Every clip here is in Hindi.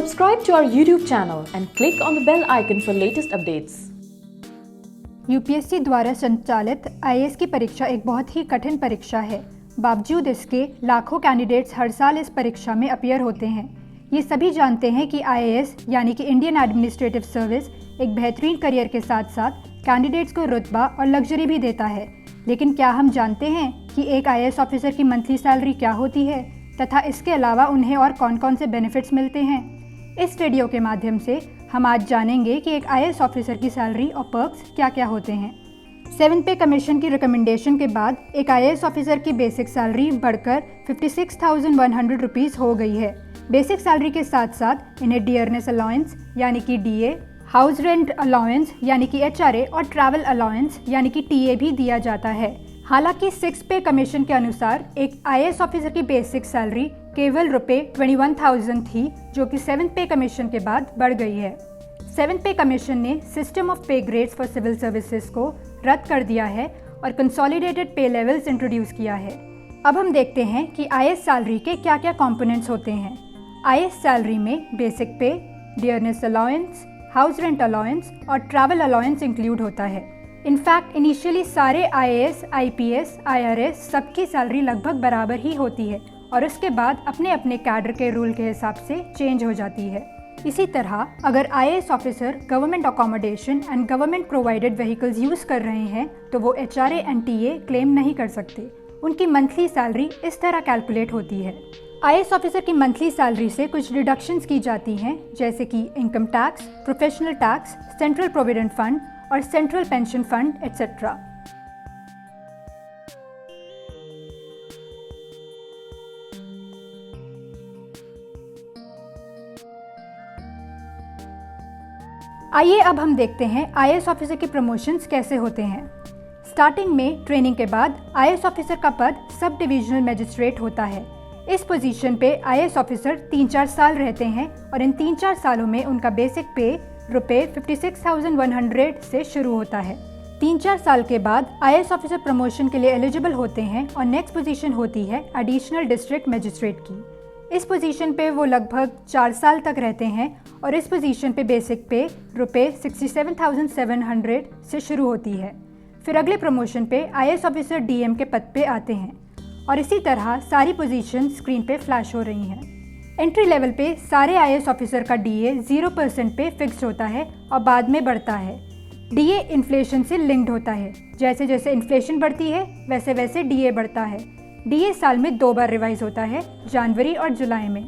Subscribe to our YouTube channel and click on the bell icon for latest updates. UPSC द्वारा संचालित आईएएस की परीक्षा एक बहुत ही कठिन परीक्षा है। बावजूद इसके लाखों कैंडिडेट्स हर साल इस परीक्षा में अपीयर होते हैं। ये सभी जानते हैं कि आईएएस यानी कि इंडियन एडमिनिस्ट्रेटिव सर्विस एक बेहतरीन करियर के साथ साथ कैंडिडेट्स को रुतबा और लग्जरी भी देता है। लेकिन क्या हम जानते हैं कि एक आईएएस ऑफिसर की मंथली सैलरी क्या होती है तथा इसके अलावा उन्हें और कौन कौन से बेनिफिट्स मिलते हैं? इस वीडियो के माध्यम से हम आज जानेंगे कि एक आईएएस ऑफिसर की सैलरी और पर्क्स क्या क्या होते हैं। 7th पे कमीशन की रिकमेंडेशन के बाद एक आईएएस ऑफिसर की बेसिक सैलरी बढ़कर 56,100 रुपीज़ हो गई है। बेसिक सैलरी के साथ साथ इन्हें डियरनेस अलाउंस यानी कि डीए, हाउस रेंट अलाउंस यानी कि एचआरए और ट्रैवल अलाउंस यानी कि टीए भी दिया जाता है। हालांकि 6th पे कमीशन के अनुसार एक आईएएस ऑफिसर की बेसिक सैलरी केवल ₹21,000 थी, जो कि 7th पे कमीशन के बाद बढ़ गई है। 7th पे कमीशन ने सिस्टम ऑफ पे ग्रेड्स फॉर सिविल सर्विसेज को रद्द कर दिया है और कंसोलिडेटेड पे लेवल्स इंट्रोड्यूस किया है। अब हम देखते हैं कि आईएएस सैलरी के क्या क्या कंपोनेंट्स होते हैं। आईएएस सैलरी में बेसिक पे, dearness allowance, house rent allowance और ट्रैवल अलाउंस इंक्लूड होता है। इनफैक्ट इनिशियली सारे आईएएस, आईपीएस, आईआरएस सबकी सैलरी लगभग बराबर ही होती है और उसके बाद अपने अपने कैडर के रूल के हिसाब से चेंज हो जाती है। इसी तरह अगर IAS officer government accommodation and government provided vehicles use कर रहे हैं तो वो एचआरए एंड टीए क्लेम नहीं कर सकते। उनकी मंथली सैलरी इस तरह कैलकुलेट होती है। आईएएस ऑफिसर की मंथली सैलरी से कुछ डिडक्शंस की जाती हैं, जैसे कि income tax, professional tax, central provident fund और सेंट्रल पेंशन फंड एटसेट्रा। आइए अब हम देखते हैं आईएएस ऑफिसर की प्रमोशंस कैसे होते हैं। स्टार्टिंग में ट्रेनिंग के बाद आईएएस ऑफिसर का पद सब डिविजनल मजिस्ट्रेट होता है। इस पोजीशन पे आईएएस ऑफिसर 3-4 साल रहते हैं और इन 3-4 सालों में उनका बेसिक पे ₹56,100 से शुरू होता है। 3-4 साल के बाद आईएएस ऑफिसर प्रमोशन के लिए एलिजिबल होते हैं और नेक्स्ट पोजीशन होती है एडिशनल डिस्ट्रिक्ट मजिस्ट्रेट की। इस पोजीशन पे वो लगभग 4 साल तक रहते हैं और इस पोजीशन पे बेसिक पे ₹67,700 से शुरू होती है। फिर अगले प्रमोशन पे आईएएस ऑफिसर डीएम के पद पे आते हैं और इसी तरह सारी पोजीशन स्क्रीन पे फ्लैश हो रही हैं। एंट्री लेवल पे सारे आईएएस ऑफिसर का डीए 0% पे फिक्स्ड होता है और बाद में बढ़ता है। डीए इन्फ्लेशन से लिंक्ड होता है, जैसे जैसे इन्फ्लेशन बढ़ती है वैसे वैसे डीए बढ़ता है। डीए साल में 2 बार रिवाइज होता है, जनवरी और जुलाई में।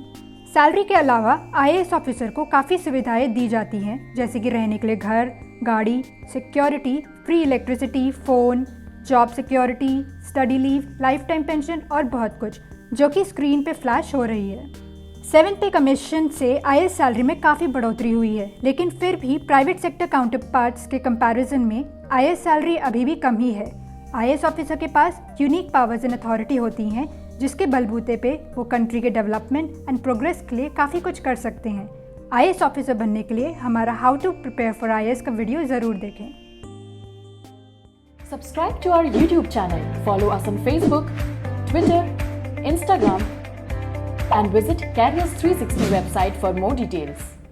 सैलरी के अलावा आईएएस ऑफिसर को काफ़ी सुविधाएं दी जाती हैं, जैसे कि रहने के लिए घर, गाड़ी, security, free electricity, phone, job security, study leave, life time pension और बहुत कुछ, जो कि स्क्रीन पे फ्लैश हो रही है। 7th पे कमीशन से आईएएस सैलरी में काफ़ी बढ़ोतरी हुई है, लेकिन फिर भी प्राइवेट सेक्टर काउंटर पार्ट्स के कंपैरिजन में आईएएस सैलरी अभी भी कम ही है। आईएएस ऑफिसर के पास यूनिक पावर्स एंड अथॉरिटी होती हैं, जिसके बलबूते पे वो कंट्री के डेवलपमेंट एंड प्रोग्रेस के लिए काफ़ी कुछ कर सकते हैं। आईएएस ऑफिसर बनने के लिए हमारा how to prepare for IAS का वीडियो ज़रूर देखें। Subscribe to our YouTube channel, follow us on Facebook, Twitter, Instagram, and visit Careers 360 website for more details.